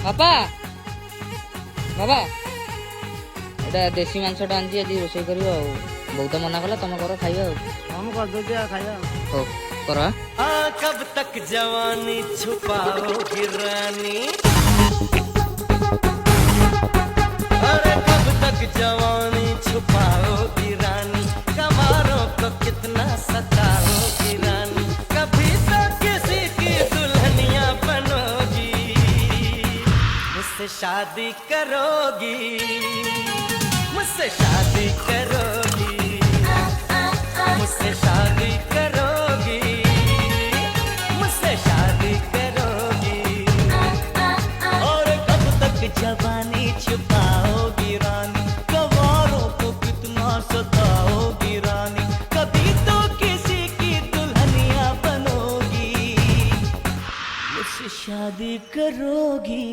ବାପା ବାବା ଏଇଟା ଦେଶୀ ମାଂସଟା ଆଣିଛି ଆଜି ରୋଷେଇ କରିବ ଆଉ ବୋଉ ତ ମନା କଲା ତମେ କର ଖାଇବା ଆଉ ହଁ ମୁଁ କରିଦେଉଛି ଆଉ ଖାଇବା ହଉ କର कब तक जवानी छुपाओगी रानी अरे कब तक जवानी छुपाओगी रानी कमारों को कितना सताओगी रानी कभी तो किसी की दुल्हनिया बनोगी मुझसे शादी करोगी मुझसे शादी करोगी मुझसे शादी करोगी मुझसे शादी करोगी और कब तक जवानी छुपाओगी रानी कवारों को कितना सताओगी रानी कभी तो किसी की दुल्हनिया बनोगी मुझसे शादी करोगी।